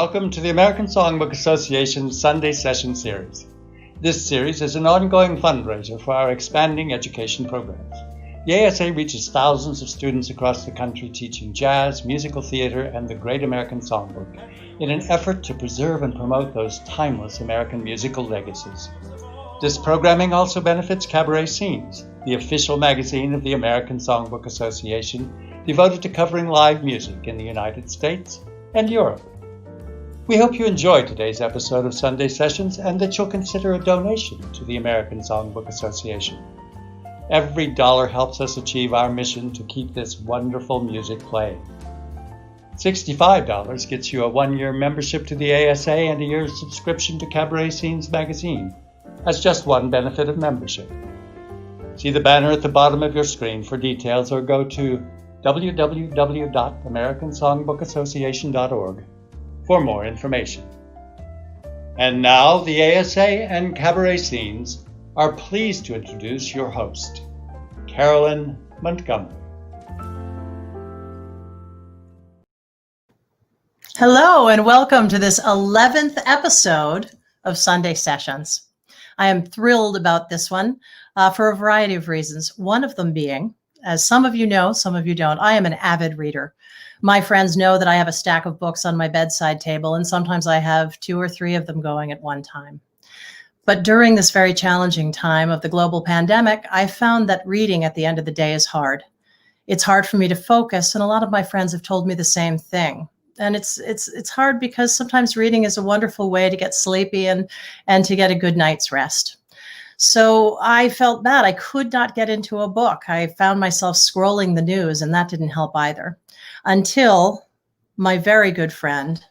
Welcome to the American Songbook Association Sunday Session Series. This series is an ongoing fundraiser for our expanding education programs. The ASA reaches thousands of students across the country teaching jazz, musical theater, and the Great American Songbook in an effort to preserve and promote those timeless American musical legacies. This programming also benefits Cabaret Scenes, the official magazine of the American Songbook Association, devoted to covering live music in the United States and Europe. We hope you enjoyed today's episode of Sunday Sessions and that you'll consider a donation to the American Songbook Association. Every dollar helps us achieve our mission to keep this wonderful music playing. $65 gets you a one-year membership to the ASA and a year's subscription to Cabaret Scenes magazine. That's just one benefit of membership. See the banner at the bottom of your screen for details or go to www.americansongbookassociation.org for more information. And now the ASA and Cabaret Scenes are pleased to introduce your host, Carolyn Montgomery. Hello and welcome to this 11th episode of Sunday Sessions. I am thrilled about this one for a variety of reasons. One of them being, as some of you know, some of you don't, I am an avid reader. My friends know that I have a stack of books on my bedside table, and sometimes I have 2 or 3 of them going at one time. But during this very challenging time of the global pandemic, I found that reading at the end of the day is hard. It's hard for me to focus, and a lot of my friends have told me the same thing. And it's hard because sometimes reading is a wonderful way to get sleepy and to get a good night's rest. So I felt bad. I could not get into a book. I found myself scrolling the news, and that didn't help either. Until my very good friend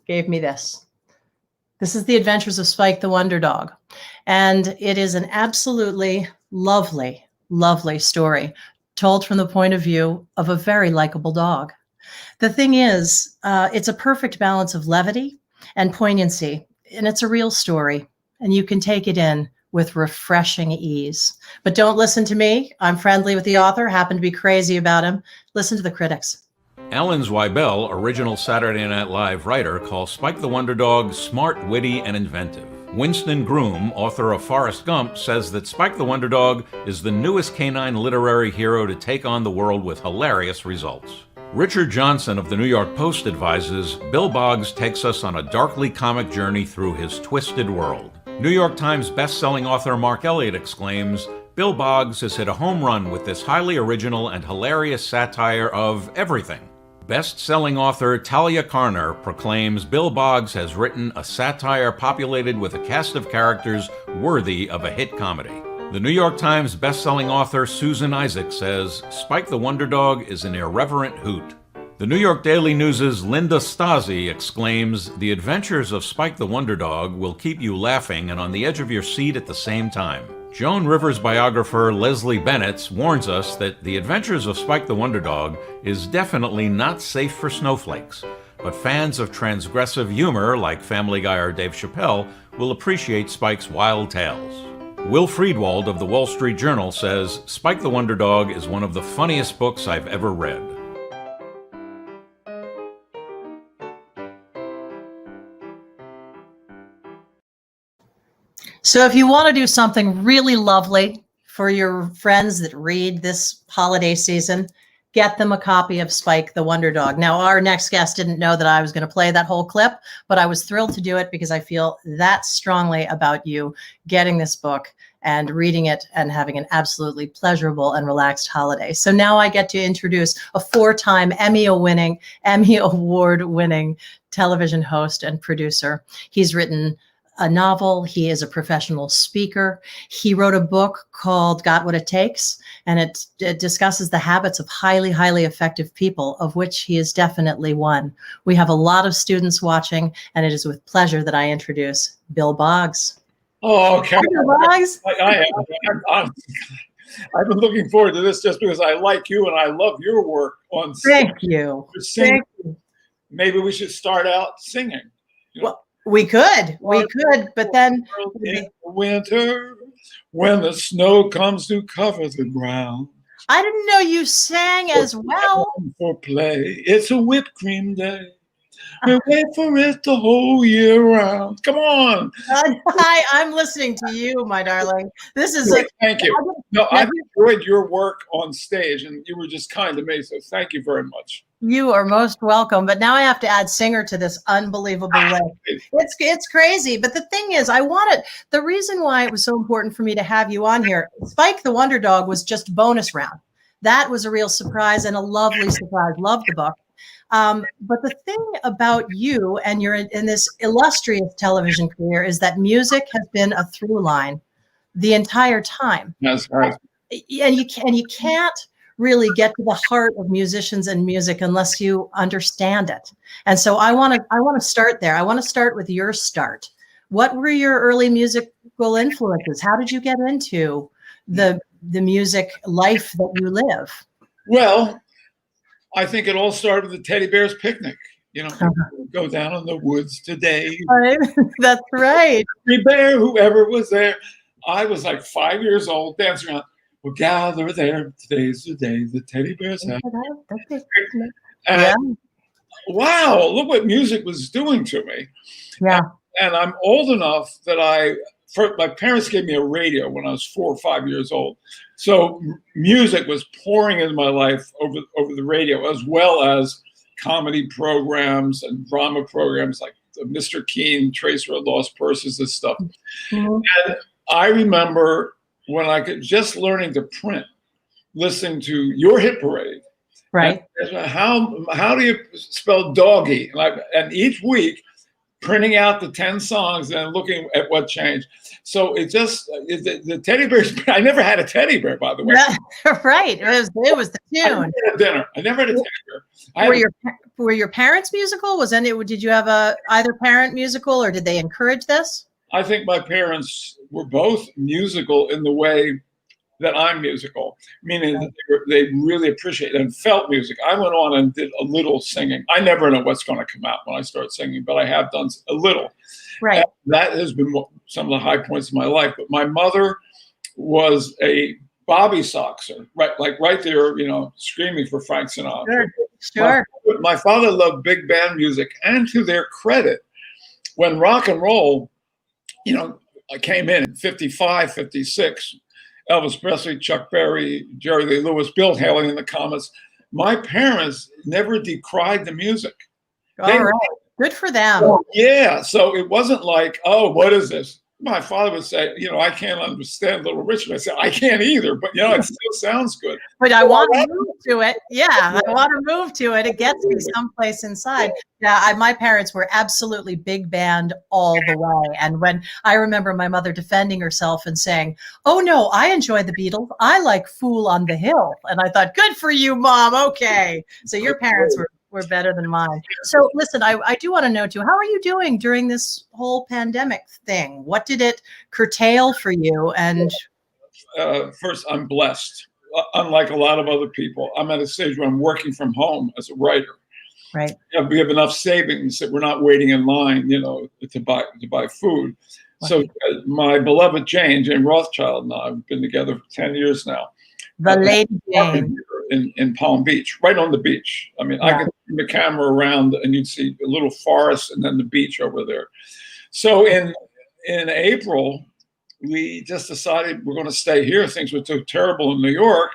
gave me this. This is The Adventures of Spike the Wonder Dog. And it is an absolutely lovely, lovely story told from the point of view of a very likable dog. The thing is, it's a perfect balance of levity and poignancy, and it's a real story, and you can take it in with refreshing ease. But don't listen to me. I'm friendly with the author, happen to be crazy about him. Listen to the critics. Alan Zweibel, original Saturday Night Live writer, calls Spike the Wonder Dog smart, witty, and inventive. Winston Groom, author of Forrest Gump, says that Spike the Wonder Dog is the newest canine literary hero to take on the world with hilarious results. Richard Johnson of the New York Post advises, Bill Boggs takes us on a darkly comic journey through his twisted world. New York Times best-selling author Mark Elliott exclaims, Bill Boggs has hit a home run with this highly original and hilarious satire of everything. Best-selling author Talia Carner proclaims Bill Boggs has written a satire populated with a cast of characters worthy of a hit comedy. The New York Times best-selling author Susan Isaac says, Spike the Wonder Dog is an irreverent hoot. The New York Daily News' Linda Stasi exclaims, The Adventures of Spike the Wonder Dog will keep you laughing and on the edge of your seat at the same time. Joan Rivers biographer Leslie Bennett warns us that The Adventures of Spike the Wonder Dog is definitely not safe for snowflakes, but fans of transgressive humor like Family Guy or Dave Chappelle will appreciate Spike's wild tales. Will Friedwald of the Wall Street Journal says, Spike the Wonder Dog is one of the funniest books I've ever read. So if you want to do something really lovely for your friends that read this holiday season, get them a copy of Spike the Wonder Dog. Now, our next guest didn't know that I was going to play that whole clip, but I was thrilled to do it because I feel that strongly about you getting this book and reading it and having an absolutely pleasurable and relaxed holiday. So now I get to introduce a 4-time Emmy Award-winning television host and producer. He's written a novel. He is a professional speaker. He wrote a book called Got What It Takes, and it discusses the habits of highly, highly effective people, of which he is definitely one. We have a lot of students watching, and it is with pleasure that I introduce Bill Boggs. Oh, okay. Bill Boggs. I've been looking forward to this just because I like you and I love your work on Thank you. Thank you. Maybe we should start out singing. Well, we could, but then in the winter, when the snow comes to cover the ground. I didn't know you sang as well. For play, it's a whipped cream day. We wait for it the whole year round. Come on. I'm listening to you, my darling. This is Thank you. No, I've enjoyed your work on stage, and you were just kind to me, so thank you very much. You are most welcome. But now I have to add singer to this unbelievable list. It's crazy. But the thing is, the reason why it was so important for me to have you on here, Spike the Wonder Dog was just bonus round. That was a real surprise and a lovely surprise. Love the book. But the thing about you and your in this illustrious television career is that music has been a through line the entire time. That's right. And you can't really get to the heart of musicians and music unless you understand it. And so I want to start there. I want to start with your start. What were your early musical influences? How did you get into the music life that you live? Well, I think it all started with the Teddy Bears picnic. You know, go down in the woods today. That's right. Every bear, whoever was there. I was like 5 years old, dancing around. We'll gather there. Today's the day the Teddy Bears have. And wow, look what music was doing to me. Yeah. And I'm old enough that my parents gave me a radio when I was 4 or 5 years old. So music was pouring into my life over the radio, as well as comedy programs and drama programs like Mr. Keen, Tracer of Lost Purses and stuff. Mm-hmm. And I remember when I could just learning to print, listening to your hit parade. Right. How do you spell doggy? And each week, printing out the 10 songs and looking at what changed. So the teddy bears. I never had a teddy bear, by the way. Right. It was the tune. I never had a teddy bear. Were your parents musical? Did you have either parent musical, or did they encourage this? I think my parents were both musical in the way that I'm musical, meaning that they really appreciated and felt music. I went on and did a little singing. I never know what's going to come out when I start singing, but I have done a little. Right. And that has been some of the high points of my life. But my mother was a Bobby Soxer, right there, screaming for Frank Sinatra. Sure. My father loved big band music, and to their credit, when rock and roll, I came in 55, 56, Elvis Presley, Chuck Berry, Jerry Lee Lewis, Bill Haley in the Comets. My parents never decried the music. All right. Good for them. Yeah. So it wasn't like, oh, what is this? My father would say, I can't understand Little Richard. I said, I can't either, but it still sounds good. But I want to move to it. Yeah, I want to move to it. It gets me someplace inside. Yeah, my parents were absolutely big band all the way. And when I remember my mother defending herself and saying, oh no, I enjoy the Beatles. I like Fool on the Hill. And I thought, good for you, Mom. Okay. So your parents were better than mine. So listen, I do want to know too, how are you doing during this whole pandemic thing? What did it curtail for you? And first, I'm blessed. Unlike a lot of other people, I'm at a stage where I'm working from home as a writer. Right. We have enough savings that we're not waiting in line, to buy food. Right. So my beloved Jane Rothschild and I have been together for 10 years now. The Lady Jane. In Palm Beach, right on the beach. I mean, I could turn the camera around and you'd see a little forest and then the beach over there. So in April, we just decided we're going to stay here. Things were so terrible in New York,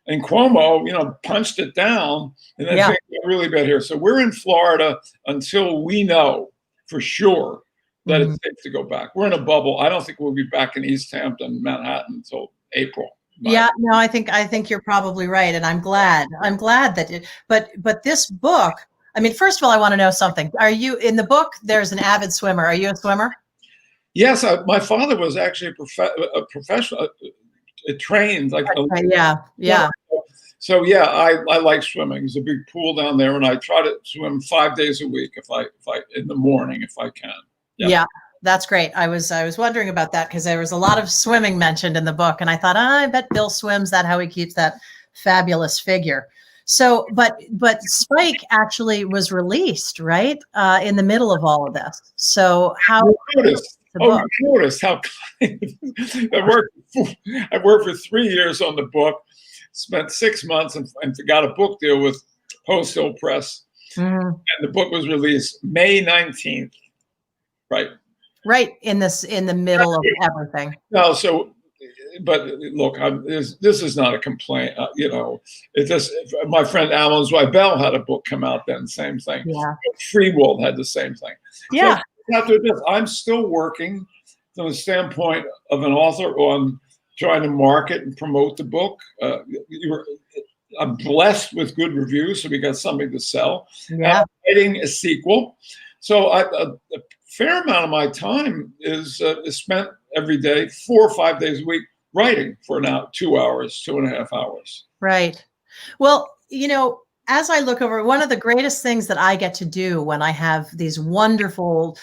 and Cuomo, punched it down, and then things got really bad here. So we're in Florida until we know for sure that it's safe to go back. We're in a bubble. I don't think we'll be back in East Hampton, Manhattan until April. Yeah, no, I think you're probably right, and I'm glad that but this book, I mean, first of all, I want to know something. Are you in the book? There's an avid swimmer. Are you a swimmer? Yes, my father was actually a professional, trained like. Yeah. So yeah, I like swimming. There's a big pool down there, and I try to swim 5 days a week if I in the morning if I can. Yeah. That's great. I was wondering about that because there was a lot of swimming mentioned in the book, and I thought, I bet Bill swims. That's how he keeps that fabulous figure. So, but Spike actually was released right in the middle of all of this. So how? You noticed how I worked for 3 years on the book, spent 6 months and got a book deal with Post Hill Press. Mhm. And the book was released May 19th. Right. Right in the middle of everything. No, so, but look, this is not a complaint. It just, my friend Alan's wife Belle had a book come out then, same thing. Yeah. Freeworld had the same thing. Yeah. So after this, I'm still working from the standpoint of an author on trying to market and promote the book. I'm blessed with good reviews, so we got something to sell. Yeah. I'm writing a sequel. So a fair amount of my time is spent every day, 4 or 5 days a week, writing for now 2 hours, 2.5 hours. Right. Well, as I look over, one of the greatest things that I get to do when I have these wonderful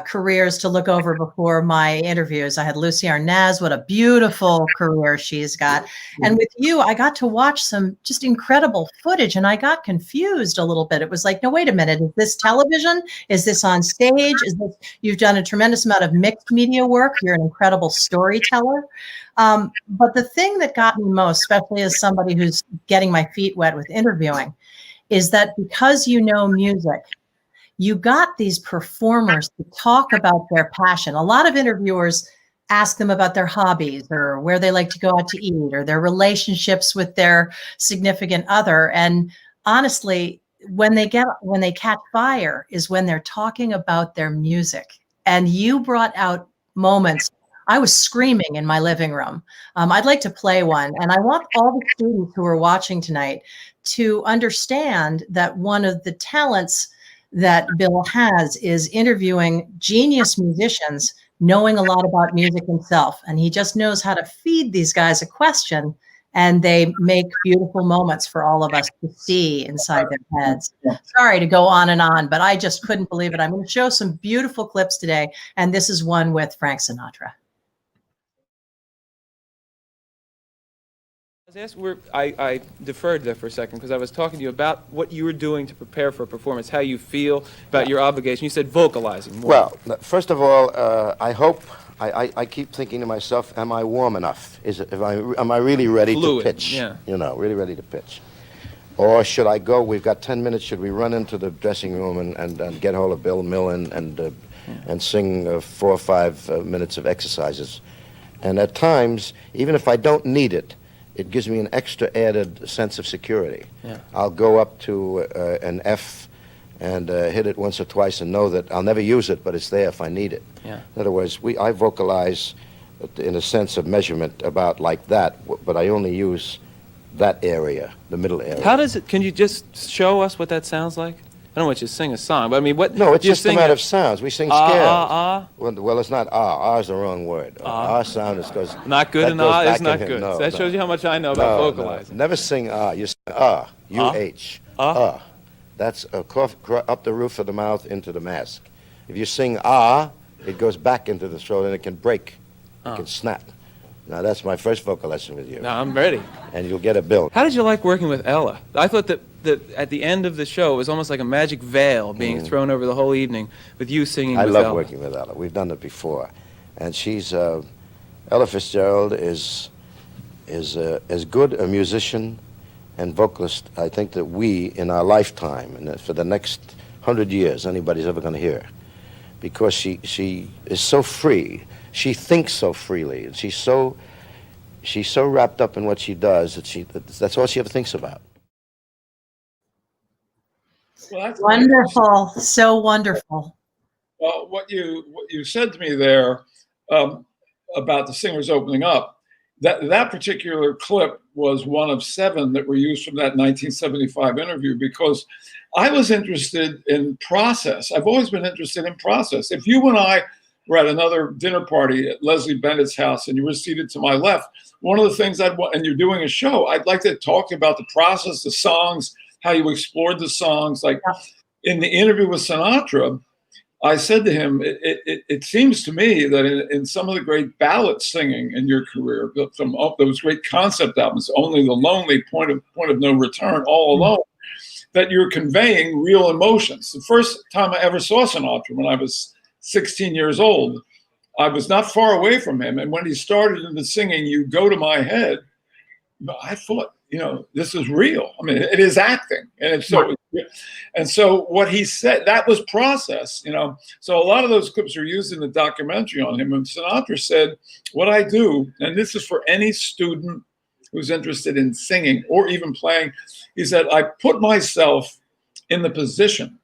careers to look over before my interviews, I had Lucy Arnaz, what a beautiful career she's got. And with you, I got to watch some just incredible footage, and I got confused a little bit. It was like, no, wait a minute. Is this television? Is this on stage? You've done a tremendous amount of mixed media work. You're an incredible storyteller. But the thing that got me most, especially as somebody who's getting my feet wet with interviewing, is that because you know music, you got these performers to talk about their passion. A lot of interviewers ask them about their hobbies or where they like to go out to eat or their relationships with their significant other. And honestly, when they catch fire is when they're talking about their music. And you brought out moments. I was screaming in my living room. I'd like to play one. And I want all the students who are watching tonight to understand that one of the talents that Bill has is interviewing genius musicians, knowing a lot about music himself. And he just knows how to feed these guys a question, and they make beautiful moments for all of us to see inside their heads. Sorry to go on, but I just couldn't believe it. I'm going to show some beautiful clips today, and this is one with Frank Sinatra. I deferred there for a second because I was talking to you about what you were doing to prepare for a performance, how you feel about your obligation. You said vocalizing more. Well, first of all, I keep thinking to myself, am I warm enough? Am I really ready Fluid, to pitch? yeah. Really ready to pitch. Or should I go, we've got 10 minutes, should we run into the dressing room and get hold of Bill Millen and sing 4 or 5 minutes of exercises? And at times, even if I don't need it, it gives me an extra added sense of security. Yeah. I'll go up to an F and hit it once or twice and know that I'll never use it, but it's there if I need it. Yeah. In other words, I vocalize in a sense of measurement about like that, but I only use that area, the middle area. How does it, can you just show us what that sounds like? I don't want you to sing a song, but I mean, what? No, it's you just a matter of sounds. We sing scales. Well, it's not ah. Ah is the wrong word. Ah sound is goes. Not good, and ah is not good. No, so that shows you how much I know about vocalizing. Never sing ah. You sing ah. U-H. Ah. That's a cough up the roof of the mouth into the mask. If you sing ah, it goes back into the throat and it can break. It can snap. Now, that's my first vocal lesson with you. Now, I'm ready. And you'll get a bill. How did you like working with Ella? I thought that at the end of the show, it was almost like a magic veil being thrown over the whole evening with you singing with Ella. I love working with Ella. We've done it before. And she's, Ella Fitzgerald is as good a musician and vocalist, I think, that we, in our lifetime, and for the next 100 years, anybody's ever going to hear. Because she is so free. She thinks so freely, and she's so wrapped up in what she does that that's all she ever thinks about. Well, that's Wonderful, so wonderful. Well, what you said to me there about the singers opening up, that particular clip was one of 7 that were used from that 1975 interview, because I was interested in process. I've always been interested in process. If you and I were at another dinner party at Leslie Bennett's house and you were seated to my left, one of the things I'd want, and you're doing a show, I'd like to talk about the process, the songs, how you explored the songs. Like in the interview with Sinatra, I said to him, it seems to me that in some of the great ballad singing in your career, from those great concept albums, Only the Lonely, Point of No Return, All Alone, that you're conveying real emotions. The first time I ever saw Sinatra, when I was 16 years old, I was not far away from him. And when he started into singing You Go to My Head, I thought, this is real. I mean, it is acting, and it's so. And so what he said, that was process, So a lot of those clips are used in the documentary on him. And Sinatra said, "What I do, and this is for any student who's interested in singing or even playing," he said, "I put myself in the position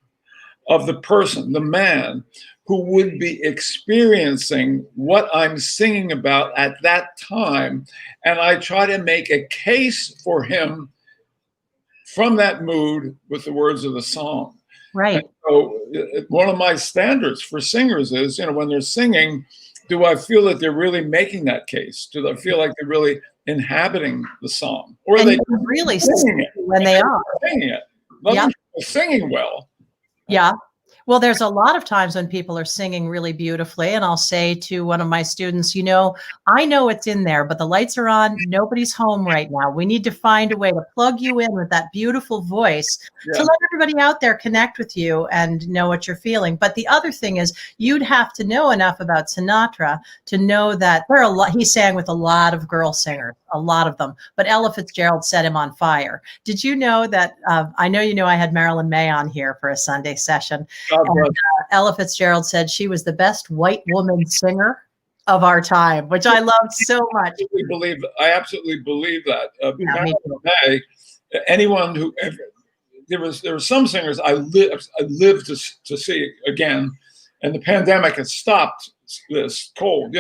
of the person, the man, who would be experiencing what I'm singing about at that time. And I try to make a case for him from that mood with the words of the song." Right. And so one of my standards for singers is, when they're singing, do I feel that they're really making that case? Do I feel like they're really inhabiting the song? Or are and they you can really singing it? when they are singing it? Nothing singing well. Yeah. Well, there's a lot of times when people are singing really beautifully, and I'll say to one of my students, I know it's in there, but the lights are on. Nobody's home right now. We need to find a way to plug you in with that beautiful voice to let everybody out there connect with you and know what you're feeling. But the other thing is, you'd have to know enough about Sinatra to know that he sang with a lot of girl singers, a lot of them, but Ella Fitzgerald set him on fire. Did you know that? I know I had Marilyn May on here for a Sunday session. And, Ella Fitzgerald said she was the best white woman singer of our time, which I loved so much. I absolutely believe that. May, anyone who there were some singers I lived to see again, and the pandemic has stopped this cold,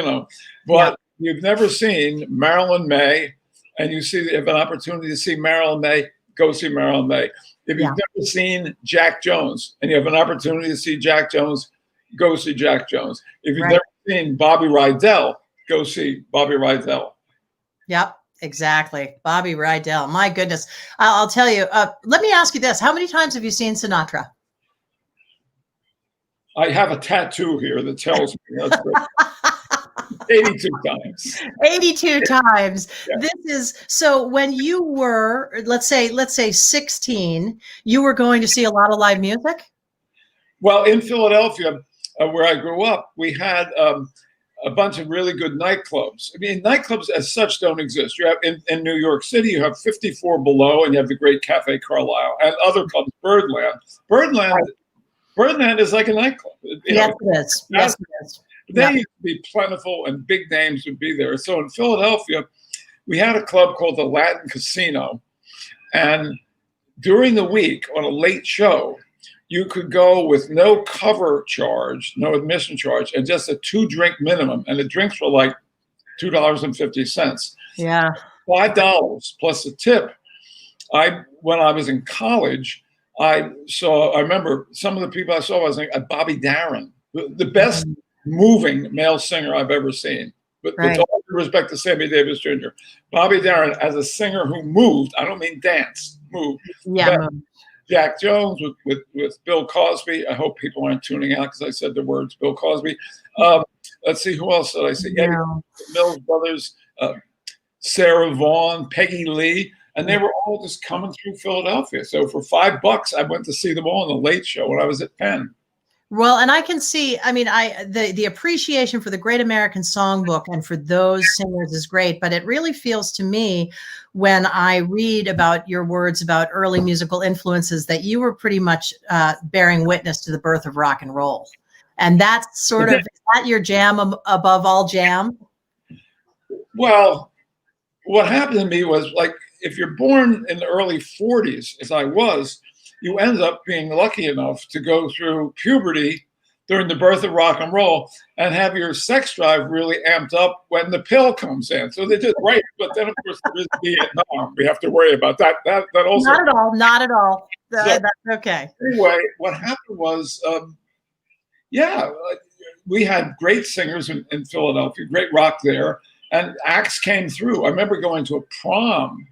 But you've never seen Marilyn May, and you have an opportunity to see Marilyn May, go see Marilyn May. If you've never seen Jack Jones and you have an opportunity to see Jack Jones, go see Jack Jones. If you've never seen Bobby Rydell, go see Bobby Rydell. Yep, exactly. Bobby Rydell. My goodness. I'll tell you, let me ask you this. How many times have you seen Sinatra? I have a tattoo here that tells me that's 82 times. 82 times. Yeah. This is so when you were, let's say 16, you were going to see a lot of live music? Well, in Philadelphia, where I grew up, we had a bunch of really good nightclubs. I mean, nightclubs as such don't exist. You have in New York City, you have 54 Below, and you have the great Cafe Carlisle, and other clubs, Birdland. Birdland is like a nightclub. Yes, it is. Yes, it is. They used to be plentiful, and big names would be there. So in Philadelphia, we had a club called the Latin Casino. And during the week on a late show, you could go with no cover charge, no admission charge, and just a 2-drink minimum. And the drinks were like $2.50. Yeah. $5 plus a tip. When I was in college, I remember some of the people I saw, I was like Bobby Darin, the best moving male singer I've ever seen. But with all due respect to Sammy Davis Jr., Bobby Darin as a singer who moved, I don't mean dance, moved. Yeah. Jack Jones with Bill Cosby. I hope people aren't tuning out because I said the words Bill Cosby. Let's see, who else did I see? Eddie Mills Brothers, Sarah Vaughan, Peggy Lee. And they were all just coming through Philadelphia. So for $5, I went to see them all on the Late Show when I was at Penn. Well, and I can see, I mean, the appreciation for the Great American Songbook and for those singers is great, but it really feels to me when I read about your words about early musical influences that you were pretty much bearing witness to the birth of rock and roll. And that's sort of, is that your jam above all jam? Well, what happened to me was, like, if you're born in the early 40s, as I was, you end up being lucky enough to go through puberty during the birth of rock and roll and have your sex drive really amped up when the pill comes in. So they did great, but then of course there is Vietnam. We have to worry about that. That also. Not at all. That's okay. Anyway, what happened was, we had great singers in Philadelphia, great rock there, and acts came through. I remember going to a prom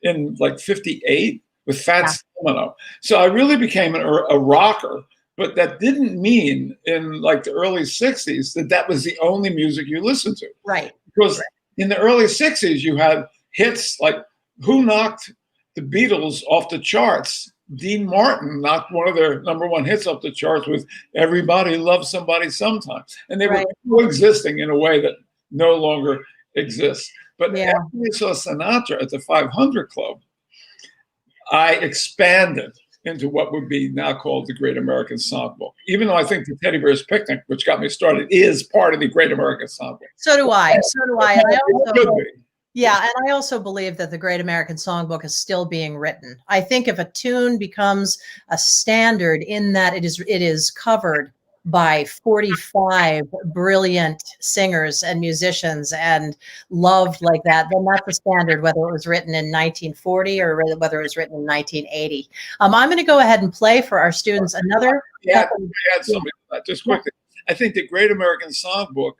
in like 58 with Fats Domino. So I really became a rocker, but that didn't mean in like the early 60s that was the only music you listened to. Right. Because in the early 60s, you had hits like, who knocked the Beatles off the charts? Dean Martin knocked one of their #1 hits off the charts with Everybody Loves Somebody Sometime. And they were coexisting in a way that no longer exists. But after we saw Sinatra at the 500 Club, I expanded into what would be now called the Great American Songbook. Even though I think the Teddy Bear's Picnic, which got me started, is part of the Great American Songbook. So do I. And Yeah, and I also believe that the Great American Songbook is still being written. I think if a tune becomes a standard in that it is covered by 45 brilliant singers and musicians and loved like that, then that's a standard, whether it was written in 1940 or whether it was written in 1980. I'm going to go ahead and play for our students another. Yeah, add something to that just quickly. I think the Great American Songbook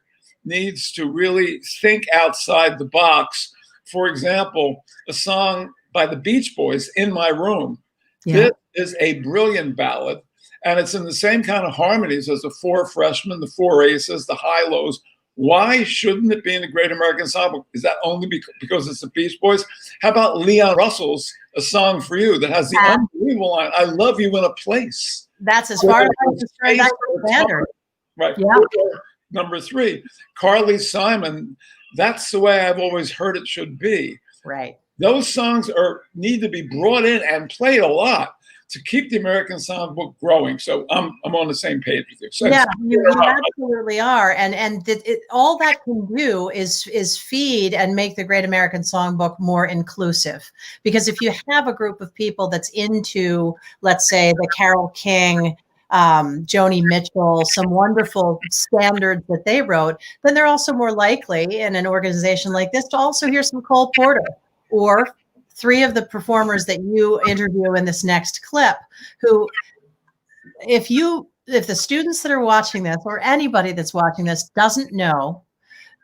needs to really think outside the box. For example, a song by the Beach Boys, In My Room. Yeah. This is a brilliant ballad, and it's in the same kind of harmonies as the Four Freshmen, the Four Aces, the High Lows. Why shouldn't it be in the Great American Songbook? Is that only because it's the Beach Boys? How about Leon Russell's A Song for You that has the unbelievable line, I love you in a place. That's as far as I'm concerned, that's the standard. Right. Yeah. Number 3, Carly Simon, That's the Way I've Always Heard It Should Be. Right. Those songs need to be brought in and played a lot to keep the American Songbook growing. So I'm on the same page with you. So yeah, you absolutely are. And all that can do is feed and make the Great American Songbook more inclusive. Because if you have a group of people that's into, let's say, the Carole King, Joni Mitchell, some wonderful standards that they wrote, then they're also more likely in an organization like this to also hear some Cole Porter or 3 of the performers that you interview in this next clip, who, if the students that are watching this or anybody that's watching this doesn't know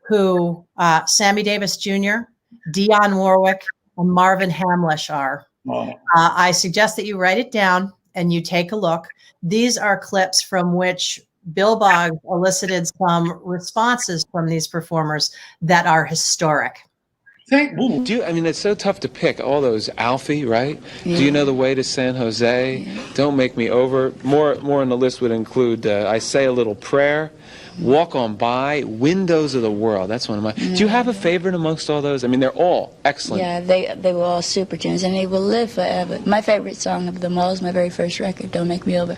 who Sammy Davis Jr., Dionne Warwick, and Marvin Hamlisch are, I suggest that you write it down and you take a look. These are clips from which Bill Boggs elicited some responses from these performers that are historic. It's so tough to pick all those. Alfie, right? Yeah. Do you know the way to San Jose? Yeah. Don't make me over. More on the list would include I Say a Little Prayer, Walk On By, Windows of the World. That's one of my. Do you have a favorite amongst all those? I mean, they're all excellent. Yeah, they were all super tunes, and they will live forever. My favorite song of them all is my very first record, Don't Make Me Over.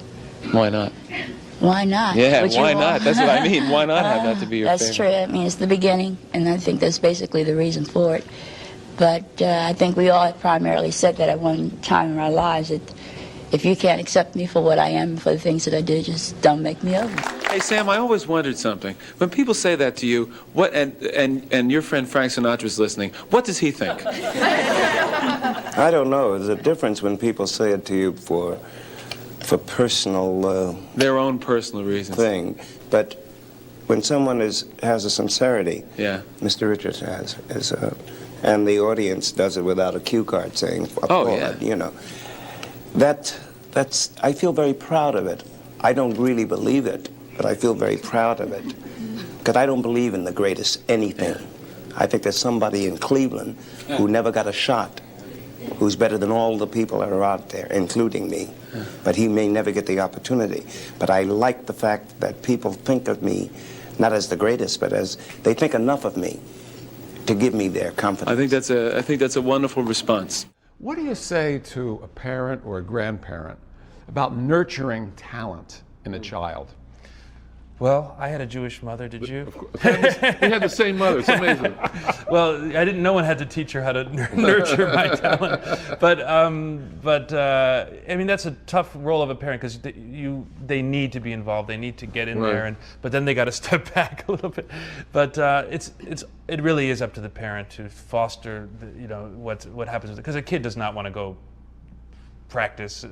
Why not? Why not? Yeah, why not? That's what I mean. Why not have that to be your favorite? That's true. I mean, it's the beginning, and I think that's basically the reason for it. But I think we all primarily said that at one time in our lives, that if you can't accept me for what I am, for the things that I did, just don't make me over. Hey, Sam, I always wondered something. When people say that to you, what and your friend Frank Sinatra's listening, what does he think? I don't know. There's a difference when people say it to you for personal their own personal reasons thing, but when someone has a sincerity, yeah, Mr. Richards has, and the audience does it without a cue card saying applaud, you know, that's I feel very proud of it. I don't really believe it, but I feel very proud of it because I don't believe in the greatest anything. I think there's somebody in Cleveland who never got a shot, who's better than all the people that are out there, including me. But he may never get the opportunity. But I like the fact that people think of me not as the greatest, but as they think enough of me to give me their confidence. I think that's a wonderful response. What do you say to a parent or a grandparent about nurturing talent in a child? Well, I had a Jewish mother, did you? We had the same mother, it's amazing. Well, no one had to teach her how to nurture my talent. But I mean, that's a tough role of a parent because they need to be involved, they need to get in there, but then they got to step back a little bit. But it really is up to the parent to foster, what happens, because a kid does not want to go practice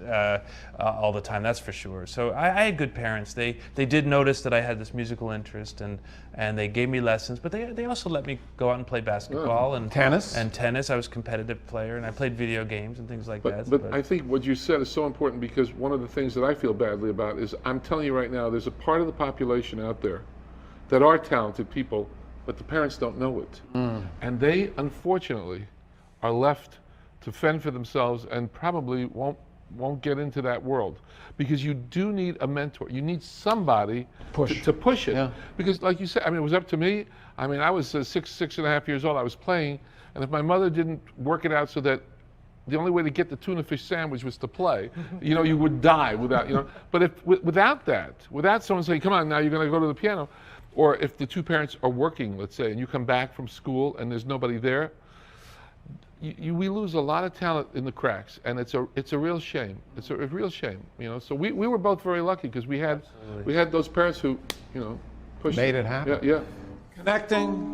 all the time, that's for sure. So I had good parents. They did notice that I had this musical interest, and they gave me lessons, but they also let me go out and play basketball and tennis. I was a competitive player, and I played video games and things like that. But I think what you said is so important, because one of the things that I feel badly about is, I'm telling you right now, there's a part of the population out there that are talented people, but the parents don't know it. And they, unfortunately, are left to fend for themselves and probably won't get into that world, because you do need a mentor. You need somebody to push it. Yeah. Because like you said, I mean, it was up to me. I mean, I was six and a half years old. I was playing, and if my mother didn't work it out so that the only way to get the tuna fish sandwich was to play. You know, you would die without, you know. But if without someone saying, come on, now you're going to go to the piano, or if the two parents are working, let's say, and you come back from school and there's nobody there, we lose a lot of talent in the cracks, and it's a real shame. It's a real shame, you know. So we were both very lucky because we had those parents who, you know, made it happen. Yeah. Connecting,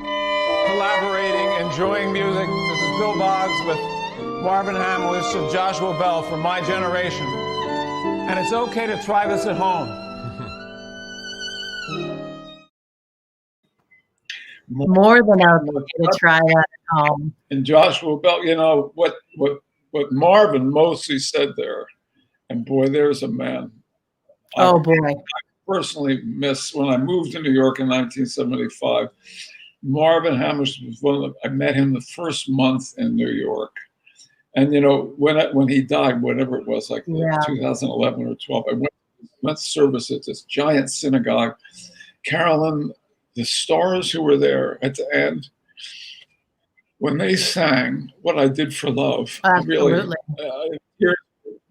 collaborating, enjoying music. This is Bill Boggs with Marvin Hammerstein and Joshua Bell from my generation. And it's okay to try this at home. More than okay to try that at home. And Joshua Bell, you know, what Marvin mostly said there, and boy, there's a man. Oh, boy. I personally miss, when I moved to New York in 1975, Marvin Hammerstein was I met him the first month in New York. And, you know, when he died, whatever it was, like 2011 or 12, I went to service at this giant synagogue. Carolyn, the stars who were there at the end, when they sang "What I Did for Love," really, tears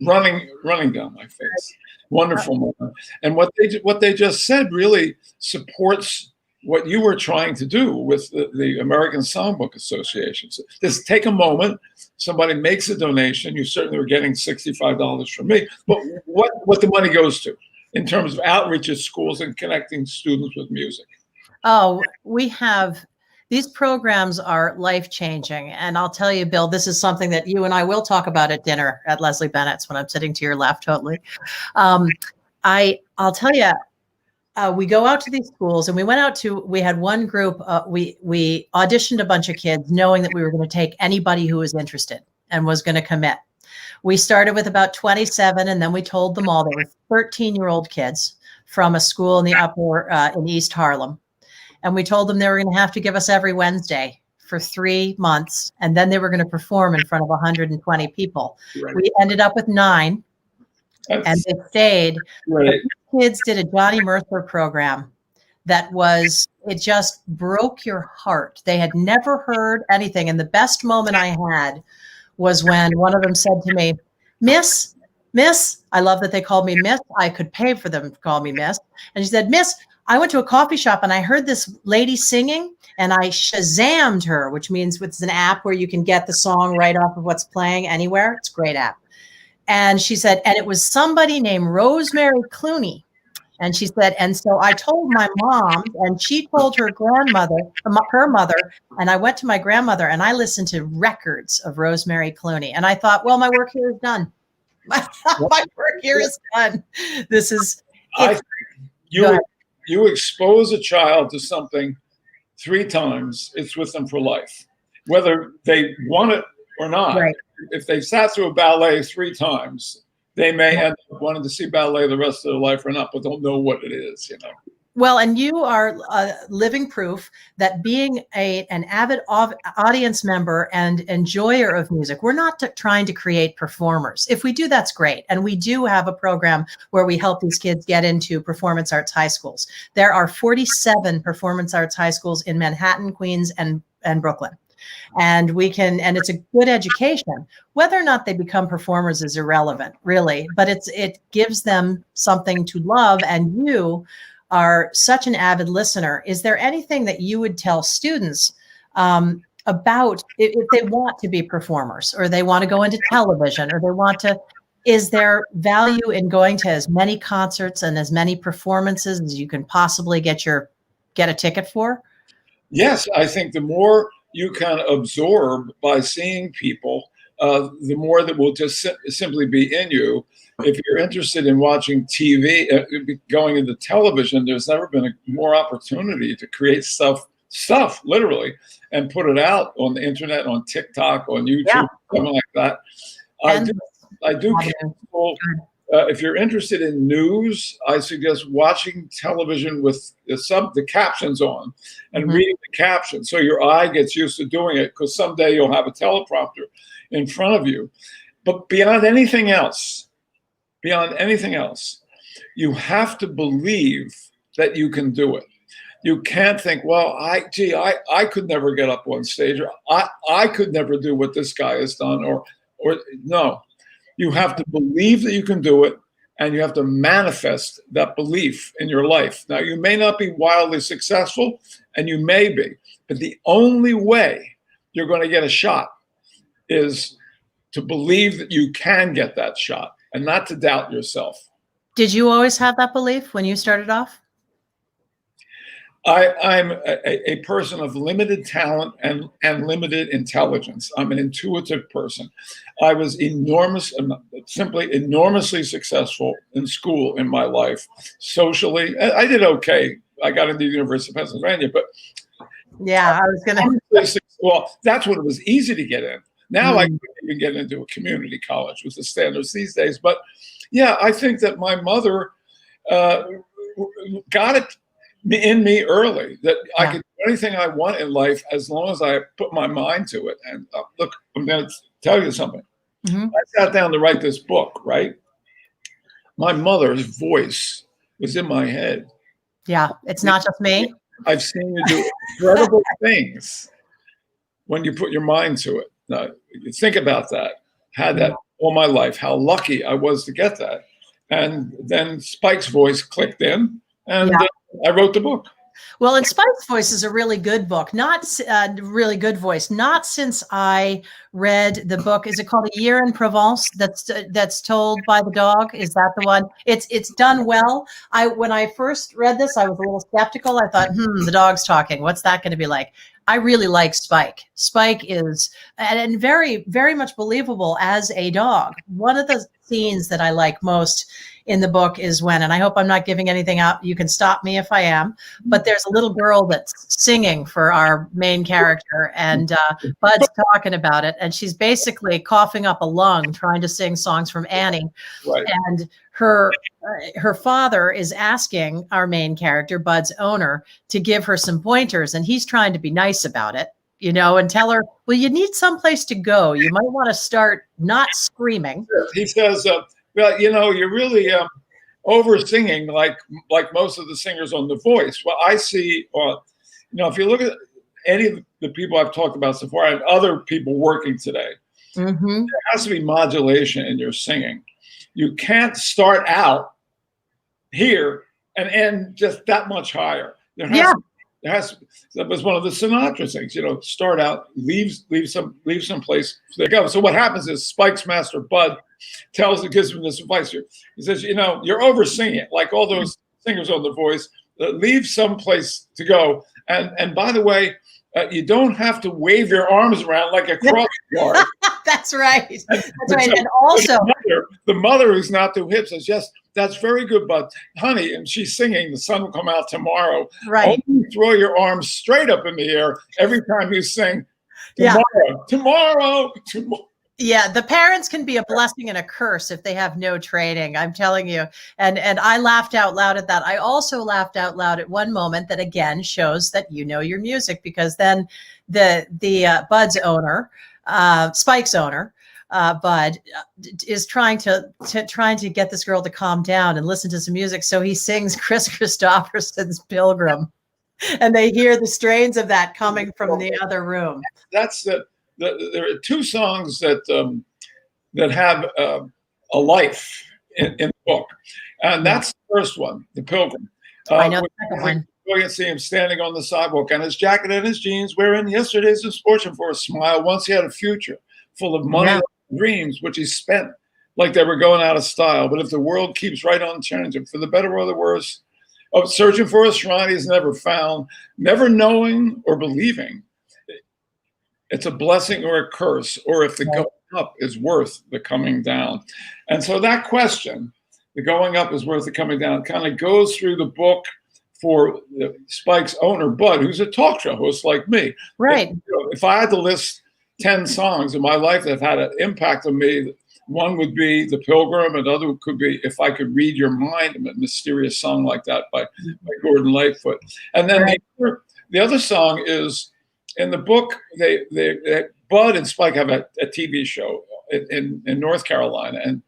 running down my face. Wonderful moment. And what they just said really supports what you were trying to do with the American Songbook Association. So just take a moment. Somebody makes a donation. You certainly were getting $65 from me. But what the money goes to in terms of outreach at schools and connecting students with music? Oh, we have, these programs are life-changing. And I'll tell you, Bill, this is something that you and I will talk about at dinner at Leslie Bennett's when I'm sitting to your left, totally. I'll tell you, we go out to these schools, and we had one group, we auditioned a bunch of kids knowing that we were going to take anybody who was interested and was going to commit. We started with about 27, and then we told them all. There were 13-year-old kids from a school in the in East Harlem. And we told them they were going to have to give us every Wednesday for 3 months. And then they were going to perform in front of 120 people. Right. We ended up with 9. And they stayed. Right. The kids did a Johnny Mercer program that it just broke your heart. They had never heard anything. And the best moment I had was when one of them said to me, Miss, I love that they called me Miss. I could pay for them to call me Miss. And she said, Miss, I went to a coffee shop and I heard this lady singing and I Shazammed her, which means it's an app where you can get the song right off of what's playing anywhere. It's a great app. And she said, and it was somebody named Rosemary Clooney. And she said, and so I told my mom, and she told her grandmother, her mother, and I went to my grandmother and I listened to records of Rosemary Clooney. And I thought, well, my work here is done. My work here is done. This is. I think you expose a child to something 3 times, it's with them for life, whether they want it or not. Right. If they sat through a ballet 3 times, they may end up wanting to see ballet the rest of their life or not, but don't know what it is, you know. Well, and you are living proof that being an avid audience member and enjoyer of music, we're not trying to create performers. If we do, that's great. And we do have a program where we help these kids get into performance arts high schools. There are 47 performance arts high schools in Manhattan, Queens, and Brooklyn. And it's a good education. Whether or not they become performers is irrelevant, really, but it gives them something to love. And you are such an avid listener. Is there anything that you would tell students about if they want to be performers, or they want to go into television, or is there value in going to as many concerts and as many performances as you can possibly get a ticket for? Yes, I think the more you can absorb by seeing people, the more that will just simply be in you. If you're interested in watching TV, going into television, there's never been more opportunity to create stuff literally, and put it out on the internet, on TikTok, on YouTube, something like that. I do people, if you're interested in news, I suggest watching television with the captions on and reading the captions, so your eye gets used to doing it, because someday you'll have a teleprompter in front of you. But beyond anything else, you have to believe that you can do it. You can't think, well, I could never get up on stage, or I could never do what this guy has done, or Or no, you have to believe that you can do it, and you have to manifest that belief in your life. Now, you may not be wildly successful, and you may be, but the only way you're going to get a shot is to believe that you can get that shot and not to doubt yourself. Did you always have that belief when you started off? I'm a person of limited talent and limited intelligence. I'm an intuitive person. I was simply enormously successful in school in my life. Socially, I did okay. I got into the University of Pennsylvania, but yeah, I was going to. Well, that's when it was easy to get in. Now I couldn't even get into a community college with the standards these days. But yeah, I think that my mother got it in me early, that I could do anything I want in life as long as I put my mind to it. And look, I'm going to tell you something. I sat down to write this book, right? My mother's voice was in my head. Yeah, it's not just me. I've seen you do incredible things when you put your mind to it. Now, you think about that. Had that all my life, how lucky I was to get that. And then Spike's voice clicked in, and I wrote the book. Well, and Spike's Voice is a really good book, not really good voice. Not since I read the book. Is it called A Year in Provence? That's told by the dog. Is that the one? It's done well. When I first read this, I was a little skeptical. I thought, the dog's talking. What's that going to be like? I really like Spike. Spike is and very, very much believable as a dog. One of the scenes that I like most in the book is when, and I hope I'm not giving anything out, you can stop me if I am, but there's a little girl that's singing for our main character, and Bud's talking about it, and she's basically coughing up a lung trying to sing songs from Annie. Right. And her father is asking our main character, Bud's owner, to give her some pointers, and he's trying to be nice about it, and tell her, well, you need someplace to go. You might want to start not screaming. He says, well, you're really over singing like most of the singers on The Voice. Well, I see, if you look at any of the people I've talked about so far and other people working today, there has to be modulation in your singing. You can't start out here and end just that much higher. There that was one of the Sinatra things, start out, leave some place to go. So what happens is Spike's master, Bud, gives him this advice here. He says, you're over singing it, like all those singers on The Voice. Leave some place to go. And by the way, you don't have to wave your arms around like a cross guard. That's right. That's right. And also, the mother who's not too hip says, yes, that's very good, but honey, and she's singing, the sun will come out tomorrow. Right. Only throw your arms straight up in the air every time you sing tomorrow. Yeah, the parents can be a blessing and a curse if they have no training. I'm telling you. And I laughed out loud at that. I also laughed out loud at one moment that again shows that you know your music, because then the Bud's owner, Spike's owner, Bud, is trying to get this girl to calm down and listen to some music. So he sings Chris Christopherson's Pilgrim, and they hear the strains of that coming from the other room. That's there are two songs that have a life in the book, and that's the first one, The Pilgrim. I know the second one. You can see him standing on the sidewalk, and his jacket and his jeans, wearing yesterday's misfortune for a smile. Once he had a future full of money and dreams, which he spent like they were going out of style. But if the world keeps right on changing, for the better or the worse, searching for a shrine he's never found, never knowing or believing, it's a blessing or a curse, or if the going up is worth the coming down. And so that question, the going up is worth the coming down, kind of goes through the book for Spike's owner, Bud, who's a talk show host like me. Right. If I had to list 10 songs in my life that have had an impact on me, one would be The Pilgrim, another could be If I Could Read Your Mind, a mysterious song like that by Gordon Lightfoot. And then the other song is, in the book, they Bud and Spike have a TV show in North Carolina,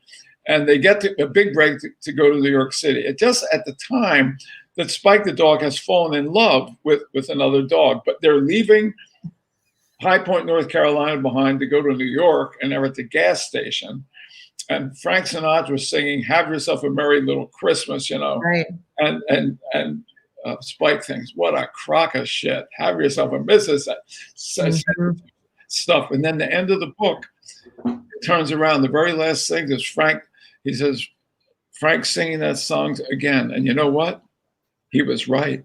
and they get a big break to go to New York City. It just at the time that Spike the dog has fallen in love with another dog, but they're leaving High Point, North Carolina behind to go to New York, and they're at the gas station. And Frank Sinatra was singing "Have Yourself a Merry Little Christmas," you know, Right. and Spike thinks, "What a crock of shit! Have yourself a Mrs." Stuff. And then the end of the book, it turns around. The very last thing is Frank. He says, "Frank's singing that song again," and you know what? He was right.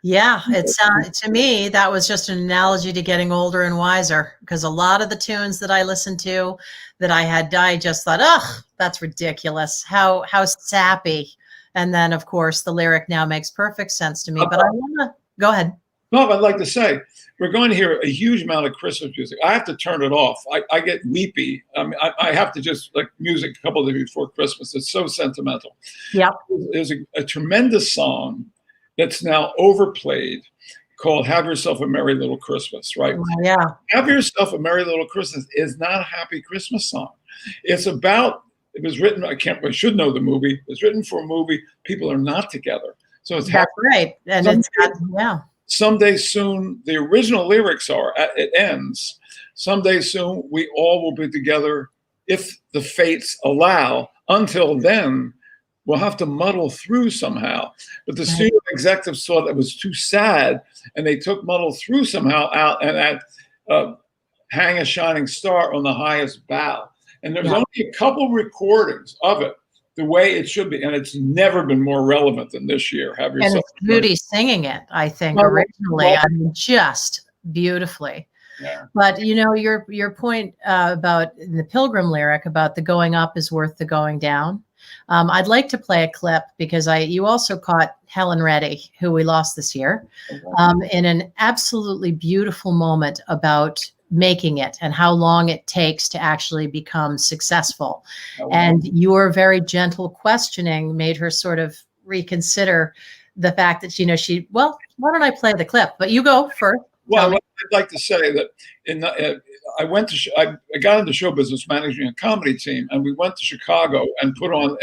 Yeah, it's to me that was just an analogy to getting older and wiser, because a lot of the tunes that I listened to that I just thought, oh, that's ridiculous. How sappy. And then of course the lyric now makes perfect sense to me. But I want to go ahead. No, I'd like to say we're going to hear a huge amount of Christmas music. I have to turn it off. I get weepy. I mean, I have to just like music a couple of days before Christmas. It's so sentimental. Yeah. There's a tremendous song that's now overplayed called "Have Yourself a Merry Little Christmas," right? Yeah. "Have Yourself a Merry Little Christmas" is not a happy Christmas song. It was written, I should know the movie. It was written for a movie. People are not together. So it's That's right. And someday soon, the original lyrics are, it ends, "Someday soon, we all will be together if the fates allow. Until then, we'll have to muddle through somehow." But the studio executives thought that was too sad, and they took "muddle through somehow" out and add "hang a shining star on the highest bough." And there's only a couple recordings of it the way it should be, and it's never been more relevant than this year. Have Yourself. And it's Moody singing it, I think, originally. I mean, just beautifully. Yeah. But you know, your point about the Pilgrim lyric about the going up is worth the going down. I'd like to play a clip because you also caught Helen Reddy, who we lost this year, in an absolutely beautiful moment about making it and how long it takes to actually become successful. And your very gentle questioning made her sort of reconsider the fact that, why don't I play the clip? But you go first. Well, I'd like to say that I got into show business managing a comedy team, and we went to Chicago and put on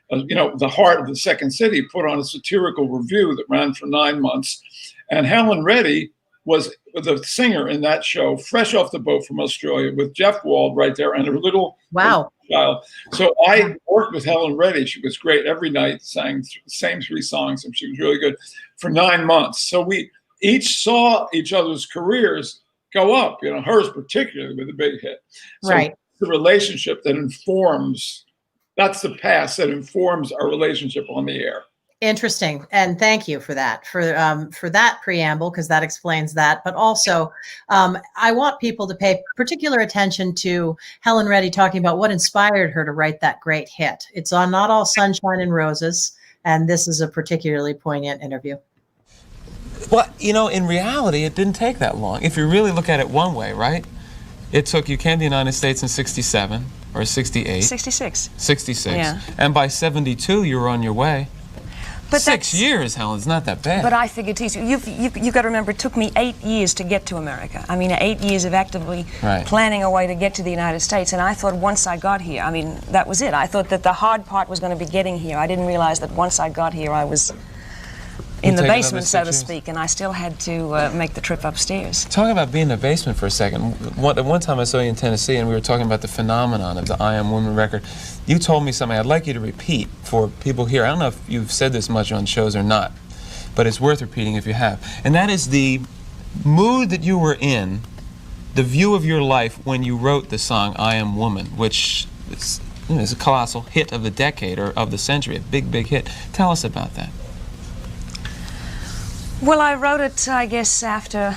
the heart of the Second City, put on a satirical review that ran for 9 months. And Helen Reddy was the singer in that show, fresh off the boat from Australia with Jeff Wald right there and her little child. So I worked with Helen Reddy. She was great. Every night sang the same 3 songs, and she was really good for 9 months. So we each saw each other's careers go up, hers particularly with a big hit. So right. The relationship that that's the past that informs our relationship on the air. Interesting. And thank you for that, for that preamble, because that explains that. But also, I want people to pay particular attention to Helen Reddy talking about what inspired her to write that great hit. It's on Not All Sunshine and Roses, and this is a particularly poignant interview. Well, in reality, it didn't take that long. If you really look at it one way, right? It took, you came to the United States in 67 or 68. 66. 66. Yeah. And by 72, you were on your way. But 6 years, Helen, it's not that bad. But I figured, you've got to remember, it took me 8 years to get to America. I mean, 8 years of actively planning a way to get to the United States. And I thought once I got here, that was it. I thought that the hard part was going to be getting here. I didn't realize that once I got here, I was in the basement, so to speak, and I still had to make the trip upstairs. Talk about being in the basement for a second. One time I saw you in Tennessee, and we were talking about the phenomenon of the I Am Woman record. You told me something I'd like you to repeat for people here. I don't know if you've said this much on shows or not, but it's worth repeating if you have. And that is the mood that you were in, the view of your life when you wrote the song I Am Woman, which is a colossal hit of the decade or of the century, a big, big hit. Tell us about that. Well, I wrote it, I guess, after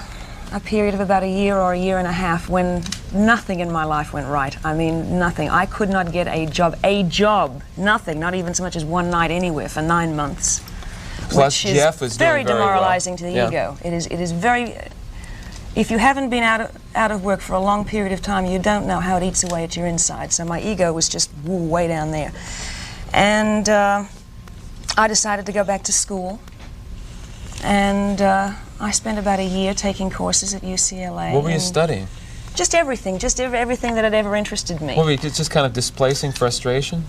a period of about a year or a year and a half when nothing in my life went right. I mean, nothing. I could not get a job, nothing, not even so much as one night anywhere for 9 months. Plus, Jeff was very doing very demoralizing well. to the ego. It is very. If you haven't been out of work for a long period of time, you don't know how it eats away at your inside. So my ego was just way down there, and I decided to go back to school. And I spent about a year taking courses at UCLA. What were you studying? Just everything that had ever interested me. What were you just kind of displacing frustration?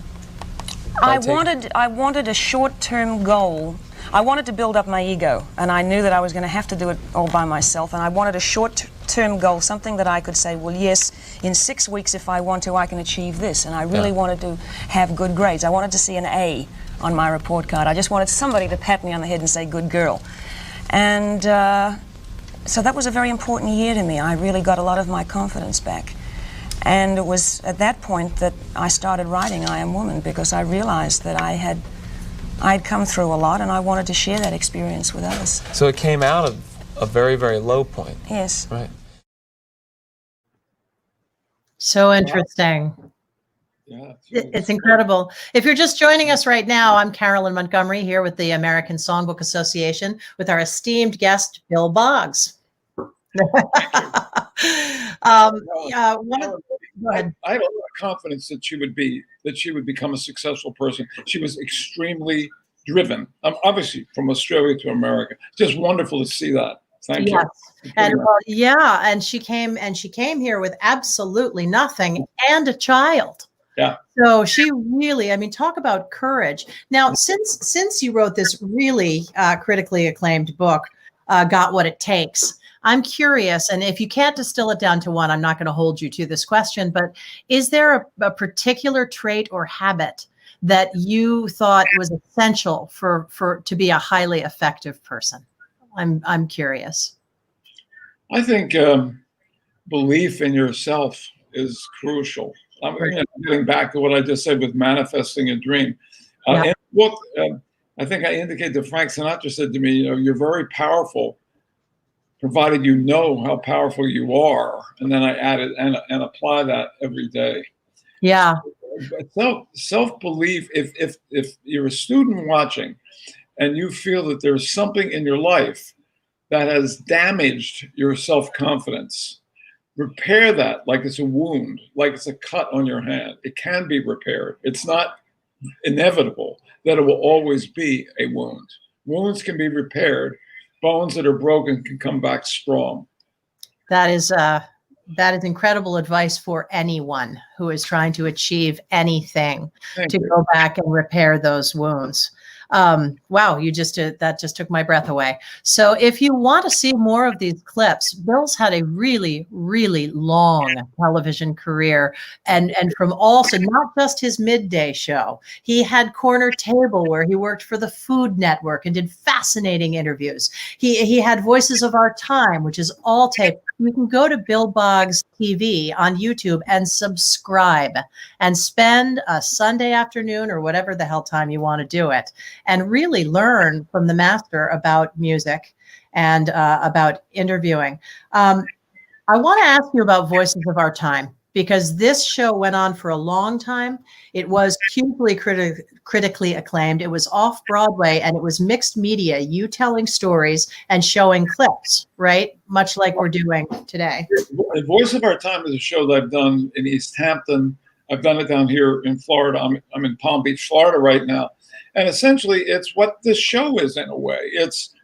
I wanted a short-term goal. I wanted to build up my ego, and I knew that I was going to have to do it all by myself. And I wanted a short-term goal, something that I could say, well, yes, in 6 weeks, if I want to, I can achieve this. And I really wanted to have good grades. I wanted to see an A on my report card. I just wanted somebody to pat me on the head and say, good girl. And so that was a very important year to me. I really got a lot of my confidence back. And it was at that point that I started writing I Am Woman, because I realized that I'd come through a lot, and I wanted to share that experience with others. So it came out of a very, very low point. Yes. Right. So interesting. Yeah, It's incredible. If you're just joining us right now, I'm Carolyn Montgomery here with the American Songbook Association with our esteemed guest, Bill Boggs. Go ahead. I had a lot of confidence that she would become a successful person. She was extremely driven. Obviously, from Australia to America. Just wonderful to see that. Thank you. And and she came here with absolutely nothing and a child. Yeah. So she really, I mean, talk about courage. Now, since you wrote this really critically acclaimed book, Got What It Takes, I'm curious, and if you can't distill it down to one, I'm not going to hold you to this question, but is there a particular trait or habit that you thought was essential for to be a highly effective person? I'm curious. I think belief in yourself is crucial. I'm getting back to what I just said with manifesting a dream. In the book, I think I indicated that Frank Sinatra said to me, you're very powerful, provided you know how powerful you are. And then I added and apply that every day. Yeah. Self-belief, if you're a student watching and you feel that there's something in your life that has damaged your self-confidence, repair that like it's a wound, like it's a cut on your hand. It can be repaired. It's not inevitable that it will always be a wound. Wounds can be repaired. Bones that are broken can come back strong. That is incredible advice for anyone who is trying to achieve anything, to go back and repair those wounds. Wow, that just took my breath away. So if you want to see more of these clips, Bill's had a really, really long television career, and from also not just his midday show. He had Corner Table, where he worked for the Food Network and did fascinating interviews. He had Voices of Our Time, which is all tape. You can go to Bill Boggs TV on YouTube and subscribe and spend a Sunday afternoon or whatever the hell time you want to do it, and really learn from the master about music and about interviewing. I want to ask you about Voices of Our Time, because this show went on for a long time. It was hugely critically acclaimed. It was off Broadway, and it was mixed media, you telling stories and showing clips, right? Much like we're doing today. The Voice of Our Time is a show that I've done in East Hampton. I've done it down here in Florida. I'm in Palm Beach, Florida right now. And essentially, it's what this show is in a way. It's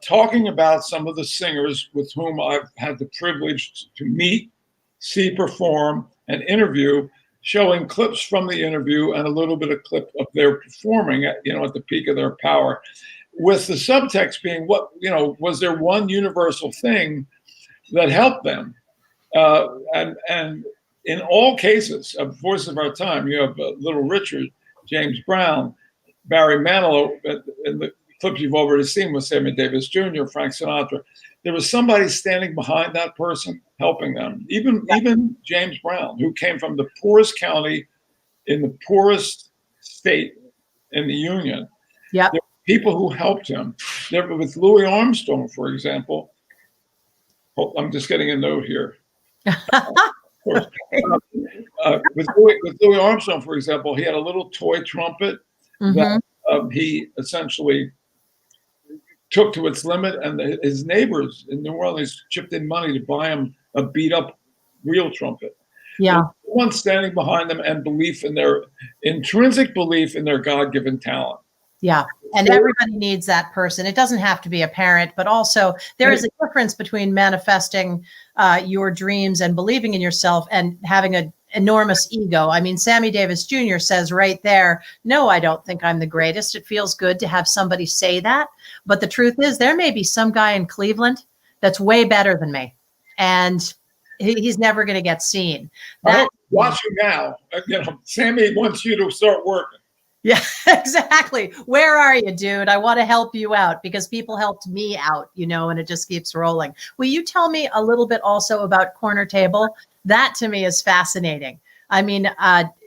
talking about some of the singers with whom I've had the privilege to meet, see perform, and interview, showing clips from the interview and a little bit of clip of their performing at the peak of their power, with the subtext being was there one universal thing that helped them? And in all cases of Voice of Our Time, you have Little Richard, James Brown, Barry Manilow, and the clips you've already seen with Sammy Davis Jr., Frank Sinatra. There was somebody standing behind that person, helping them. Even James Brown, who came from the poorest county in the poorest state in the Union. Yeah, there were people who helped him. With Louis Armstrong, for example. I'm just getting a note here. With Louis Armstrong, for example, he had a little toy trumpet that he essentially took to its limit, and his neighbors in New Orleans chipped in money to buy him a beat-up real trumpet. Yeah, one standing behind them and belief in their intrinsic belief in their God-given talent. Yeah, and everybody needs that person. It doesn't have to be a parent, but also there is a difference between manifesting your dreams and believing in yourself and having an enormous ego. I mean, Sammy Davis Jr. says right there, no, I don't think I'm the greatest. It feels good to have somebody say that. But the truth is, there may be some guy in Cleveland that's way better than me. and he's never going to get seen. Watch him now. Sammy wants you to start working. Yeah, exactly. Where are you, dude? I want to help you out because people helped me out, and it just keeps rolling. Will you tell me a little bit also about Corner Table? That to me is fascinating. I mean,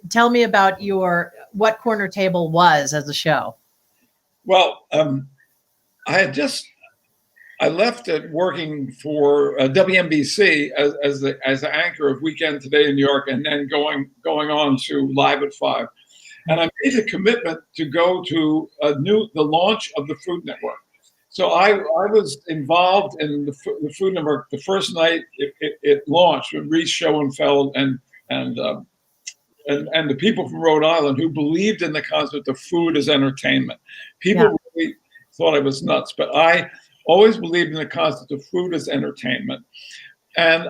tell me about what Corner Table was as a show. Well, I left it working for WNBC as the anchor of Weekend Today in New York, and then going on to Live at 5. And I made a commitment to go to the launch of the Food Network. So I was involved in the Food Network the first night it launched with Reese Schoenfeld and the people from Rhode Island who believed in the concept of food as entertainment. People really thought I was nuts, but I always believed in the concept of food as entertainment. And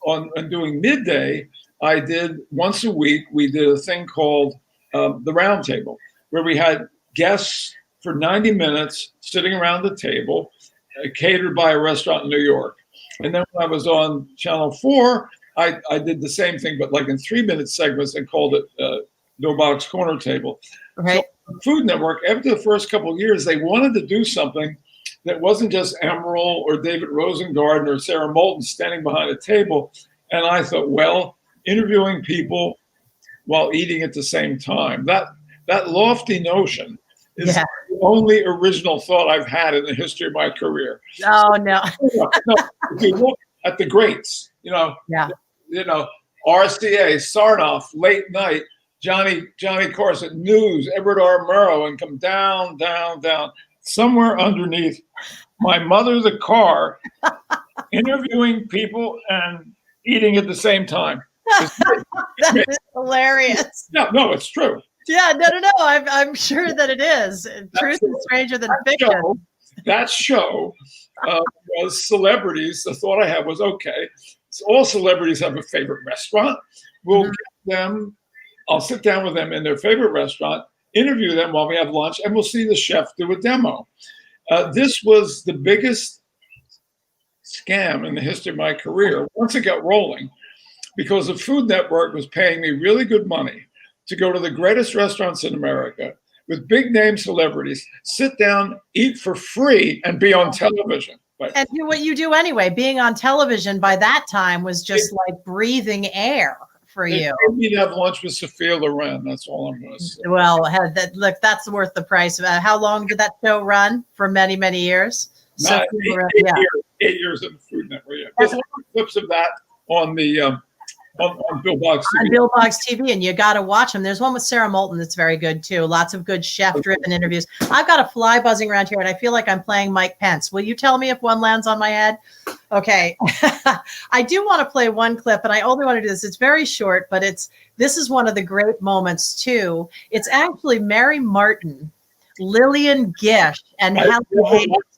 on doing midday, I did once a week, we did a thing called the Round Table, where we had guests for 90 minutes sitting around the table, catered by a restaurant in New York. And then when I was on Channel 4, I did the same thing, but like in 3-minute segments, and called it Bill Boggs Corner Table. Right. So the Food Network, after the first couple of years, they wanted to do something that wasn't just Emerald or David Rosengarten or Sarah Moulton standing behind a table. And I thought, well, interviewing people while eating at the same time, that lofty notion is the only original thought I've had in the history of my career. Oh, no. If you look at the greats, RCA, Sarnoff, Late Night, Johnny Carson, News, Edward R. Murrow, and come down, down, down. Somewhere underneath, my mother, the car, interviewing people and eating at the same time. That is hilarious. No, it's true. Yeah, no. I'm sure that it is. Truth is stranger than fiction. That show was celebrities. The thought I had was, okay, so all celebrities have a favorite restaurant. We'll get them. I'll sit down with them in their favorite restaurant, interview them while we have lunch, and we'll see the chef do a demo. This was the biggest scam in the history of my career once it got rolling, because the Food Network was paying me really good money to go to the greatest restaurants in America with big name celebrities, sit down, eat for free, and be on television. And do what you do anyway. Being on television by that time was just like breathing air for you. You'd have lunch with Sophia Loren. That's all I'm going to say. Well, look, that's worth the price. How long did that show run? For many, many years. 8 years in the Food Network. Yeah. There's a lot of clips of that on the on Bill Boggs TV. On Bill Boggs TV, and you got to watch them. There's one with Sarah Moulton that's very good too. Lots of good chef-driven interviews. I've got a fly buzzing around here, and I feel like I'm playing Mike Pence. Will you tell me if one lands on my head? Okay. I do want to play one clip, and I only want to do this. It's very short, but this is one of the great moments too. It's actually Mary Martin, Lillian Gish, and Helen.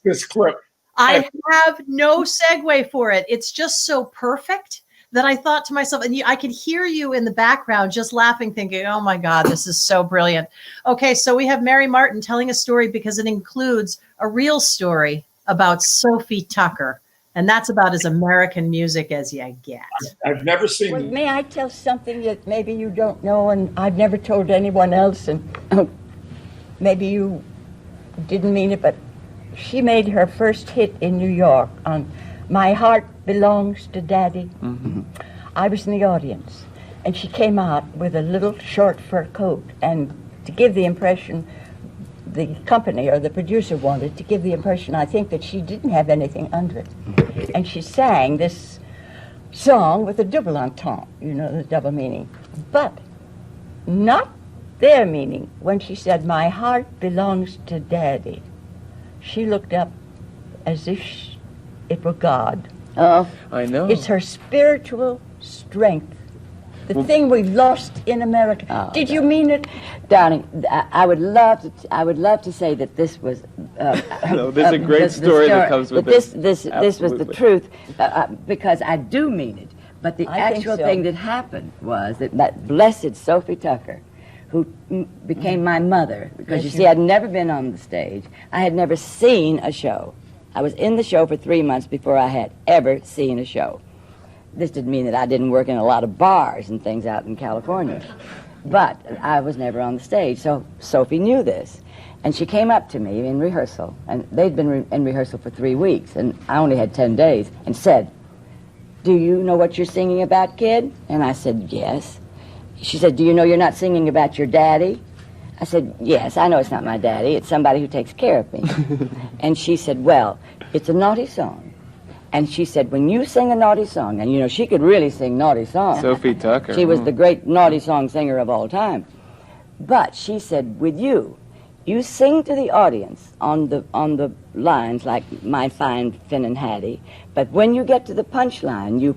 This clip. I have no segue for it. It's just so perfect that I thought to myself, and I could hear you in the background just laughing, thinking, oh my God, this is so brilliant. Okay, so we have Mary Martin telling a story because it includes a real story about Sophie Tucker. And that's about as American music as you get. I've never seen it. May I tell something that maybe you don't know and I've never told anyone else, and maybe you didn't mean it, but she made her first hit in New York on My Heart Belongs to Daddy. Mm-hmm. I was in the audience, and she came out with a little short fur coat, and to give the impression, the company or the producer wanted to give the impression, I think, that she didn't have anything under it. And she sang this song with a double entendre, the double meaning, but not their meaning. When she said, my heart belongs to Daddy, she looked up as if it were God. Oh, I know. It's her spiritual strength. The thing we've lost in America. Oh, Did you mean it, darling? I would love to say that this was. No, there's a great story that comes with this. This was the truth, because I do mean it. But the actual thing that happened was that blessed Sophie Tucker, who became my mother, because you see, I'd never been on the stage. I had never seen a show. I was in the show for 3 months before I had ever seen a show. This didn't mean that I didn't work in a lot of bars and things out in California, but I was never on the stage, so Sophie knew this. And she came up to me in rehearsal, and they'd been in rehearsal for 3 weeks, and I only had 10 days, and said, "Do you know what you're singing about, kid?" And I said, "Yes." She said, "Do you know you're not singing about your daddy?" I said, "Yes, I know it's not my daddy. It's somebody who takes care of me." And she said, "Well, it's a naughty song." And she said, "When you sing a naughty song," and you know, she could really sing naughty songs. Sophie Tucker. She was the great naughty song singer of all time. But she said, with you sing to the audience on the lines like "My Fine Finn and Hattie," but when you get to the punchline, you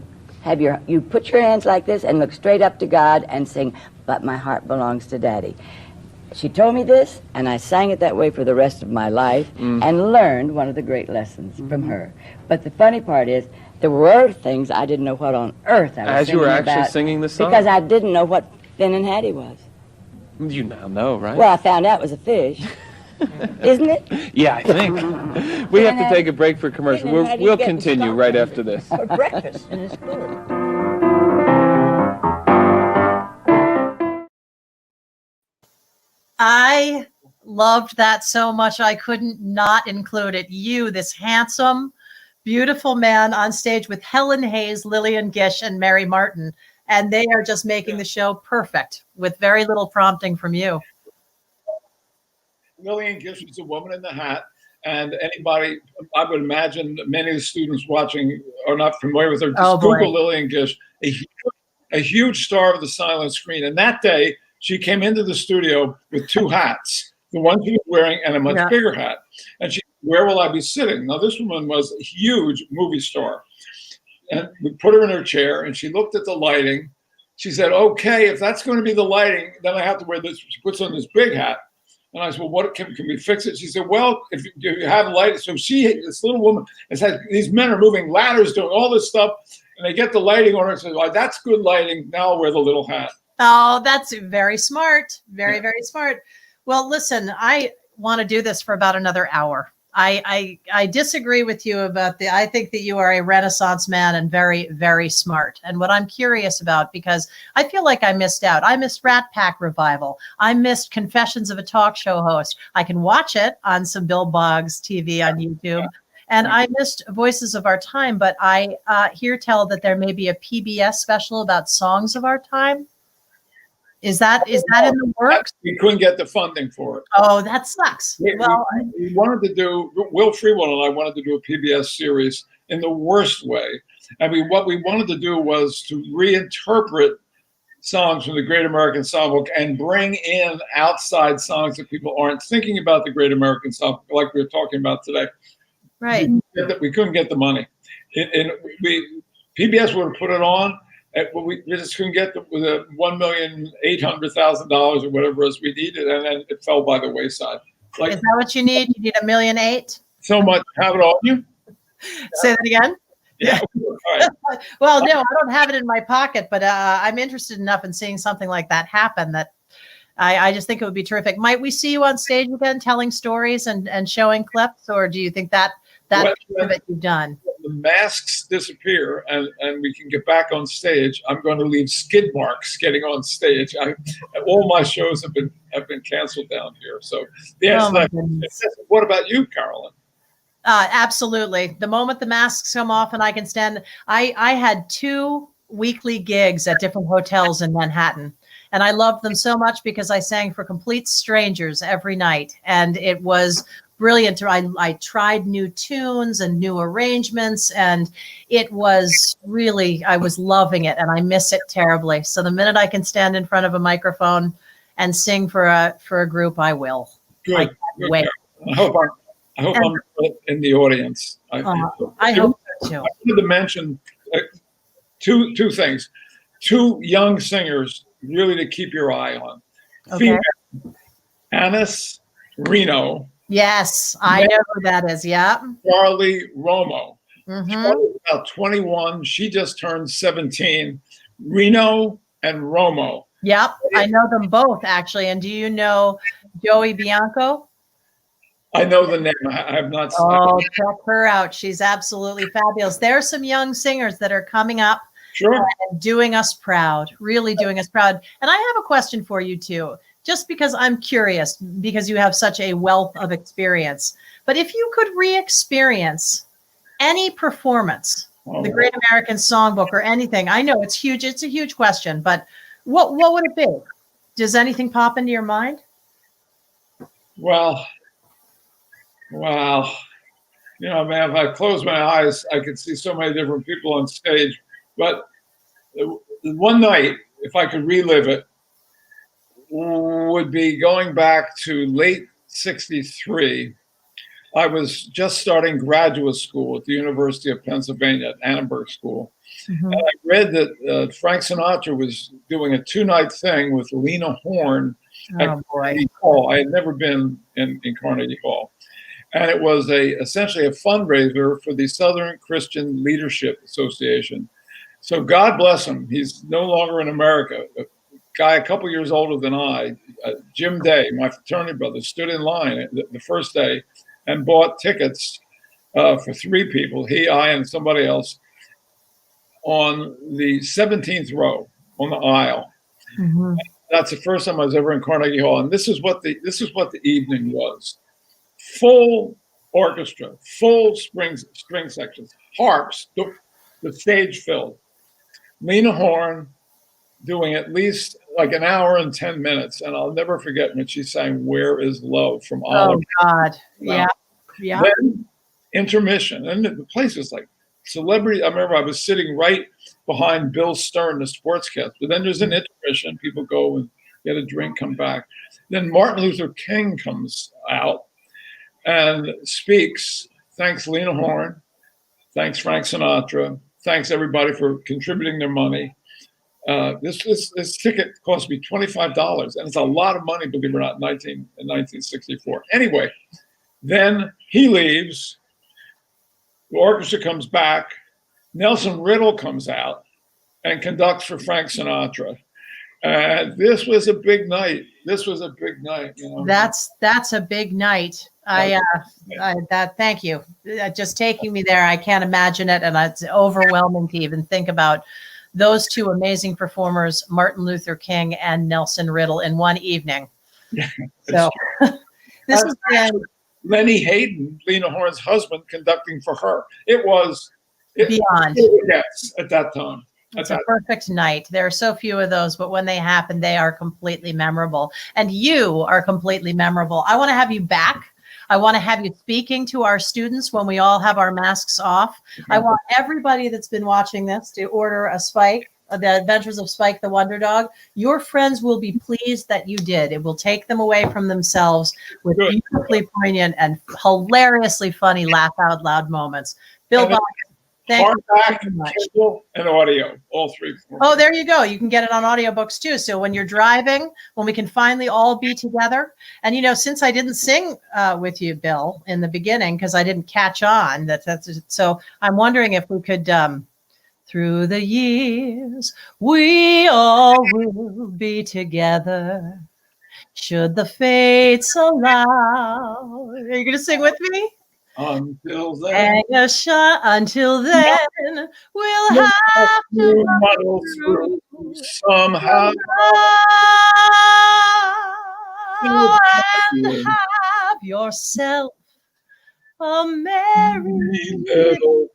put your hands like this and look straight up to God and sing, "But my heart belongs to Daddy." She told me this, and I sang it that way for the rest of my life and learned one of the great lessons from her. But the funny part is, there were things I didn't know what on earth I was As singing you were actually about singing the song? because I didn't know what Finn and Hattie was. You now know, right? Well, I found out it was a fish. Isn't it? Yeah, I think. We have to take a break for commercial. We'll continue right after this. For breakfast, and it's good. I loved that so much I couldn't not include it. You, this handsome, beautiful man on stage with Helen Hayes, Lillian Gish, and Mary Martin. And they are just making the show perfect with very little prompting from you. Lillian Gish is a woman in the hat. And anybody, I would imagine many of the students watching are not familiar with her. Just Google Lillian Gish, a huge star of the silent screen. And that day, she came into the studio with 2 hats, the one she was wearing and a much bigger hat. And she, "Where will I be sitting?" Now, this woman was a huge movie star. And we put her in her chair, and she looked at the lighting. She said, "Okay, if that's going to be the lighting, then I have to wear this." She puts on this big hat. And I said, "Well, what can we fix it?" She said, "Well, if you have light." So this little woman, has had, these men are moving ladders, doing all this stuff, and they get the lighting on her and say, "Oh, that's good lighting. Now I'll wear the little hat." Oh, that's very smart. Very, very smart. Well, listen, I want to do this for about another hour. I disagree with you about I think that you are a Renaissance man and very, very smart. And what I'm curious about, because I feel like I missed out. I missed Rat Pack Revival. I missed Confessions of a Talk Show Host. I can watch it on some Bill Boggs TV on YouTube. And I missed Voices of Our Time, but I hear tell that there may be a PBS special about songs of our time. Is that in the works? We couldn't get the funding for it. Oh, that sucks. We wanted to do, Will Freewell and I wanted to do a PBS series in the worst way. And what we wanted to do was to reinterpret songs from the Great American Songbook and bring in outside songs that people aren't thinking about the Great American Songbook, like we were talking about today. Right. We couldn't get the money. PBS would have put it on. We just couldn't get the $1,800,000 or whatever else we needed, and then it fell by the wayside. Is that what you need? You need $1.8 million? So much. Have it on you? Say that again? Yeah. Right. Well, no, I don't have it in my pocket, but I'm interested enough in seeing something like that happen that I just think it would be terrific. Might we see you on stage again telling stories and showing clips, or do you think that you've done? The masks disappear and we can get back on stage, I'm going to leave skid marks getting on stage. All my shows have been canceled down here. So yes, what about you, Carolyn? Absolutely. The moment the masks come off and I can stand, I had 2 weekly gigs at different hotels in Manhattan. And I loved them so much because I sang for complete strangers every night. And it was brilliant. I tried new tunes and new arrangements, and it was really, I was loving it, and I miss it terribly. So the minute I can stand in front of a microphone and sing for a group, I will. Good. I can't wait. I hope I'm in the audience. I hope so too. I wanted to mention two things. 2 young singers really to keep your eye on. Okay. Anis Reno. Yes, I know who that is. Yeah. Charlie Romo. Mm-hmm. Charlie's about 21. She just turned 17. Reno and Romo. Yep, I know them both actually. And do you know Joey Bianco? I know the name. I have not seen. Oh, check her out. She's absolutely fabulous. There are some young singers that are coming up. Sure. And doing us proud, really doing us proud. And I have a question for you too, just because I'm curious, because you have such a wealth of experience. But if you could re-experience any performance, the Great American Songbook or anything, I know it's huge. It's a huge question, but what would it be? Does anything pop into your mind? Well, you know, man, if I close my eyes, I could see so many different people on stage. But one night, if I could relive it, would be going back to late '63. I was just starting graduate school at the University of Pennsylvania at Annenberg School. Mm-hmm. And I read that Frank Sinatra was doing a 2-night thing with Lena Horne at Carnegie Hall. I had never been in Carnegie Hall. And it was essentially a fundraiser for the Southern Christian Leadership Association. So God bless him. He's no longer in America. A guy a couple years older than I, Jim Day, my fraternity brother, stood in line the first day and bought tickets for 3 people, he, I, and somebody else, on the 17th row on the aisle. Mm-hmm. That's the first time I was ever in Carnegie Hall. And this is what the evening was. Full orchestra, full string sections, harps, the stage filled. Lena Horne doing at least like an hour and 10 minutes. And I'll never forget when she sang Where is Love from Oliver. Oh, God. Yeah. Yeah. Then intermission. And the place was like celebrity. I remember I was sitting right behind Bill Stern, the sportscast. But then there's an intermission. People go and get a drink, come back. Then Martin Luther King comes out and speaks. Thanks, Lena Horne. Thanks, Frank Sinatra. Thanks, everybody, for contributing their money. This ticket cost me $25, and it's a lot of money, believe it or not, in 1964. Anyway, then he leaves. The orchestra comes back. Nelson Riddle comes out and conducts for Frank Sinatra. This was a big night. This was a big night. You know? That's a big night. Thank you. Just taking me there, I can't imagine it, and it's overwhelming to even think about those 2 amazing performers, Martin Luther King and Nelson Riddle, in one evening. So this is Lenny Hayden, Lena Horne's husband, conducting for her. It was beyond. Yes, at that time. It's a perfect night. There are so few of those, but when they happen, they are completely memorable. And you are completely memorable. I want to have you back. I want to have you speaking to our students when we all have our masks off. I want everybody that's been watching this to order a Spike, The Adventures of Spike the Wonder Dog. Your friends will be pleased that you did. It will take them away from themselves with beautifully poignant and hilariously funny laugh out loud moments. Bill Boggs, thank you so much. Kindle and audio, all 3. Oh, there you go. You can get it on audiobooks too. So when you're driving, when we can finally all be together. And, you know, since I didn't sing with you, Bill, in the beginning, because I didn't catch on, so I'm wondering if we could, through the years, we all will be together, should the fates allow. Are you going to sing with me? Until then, until then, we'll have to muddle through somehow and have yourself a merry little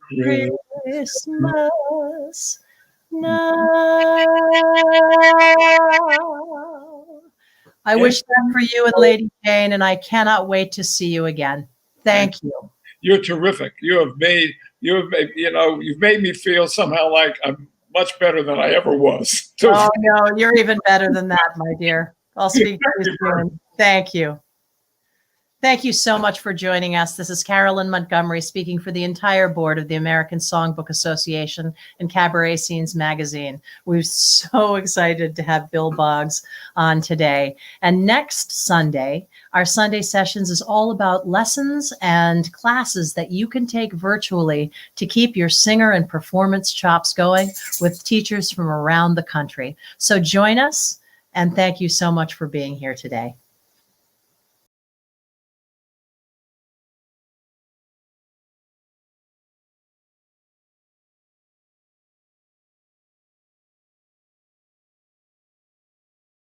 Christmas night. I wish that for you and Lady Jane, and I cannot wait to see you again. Thank you. You're terrific. You've made me feel somehow like I'm much better than I ever was. Oh no, you're even better than that, my dear. I'll speak to you soon. Thank you. Thank you so much for joining us. This is Carolyn Montgomery speaking for the entire board of the American Songbook Association and Cabaret Scenes Magazine. We're so excited to have Bill Boggs on today. And next Sunday, our Sunday Sessions is all about lessons and classes that you can take virtually to keep your singer and performance chops going with teachers from around the country. So join us, and thank you so much for being here today.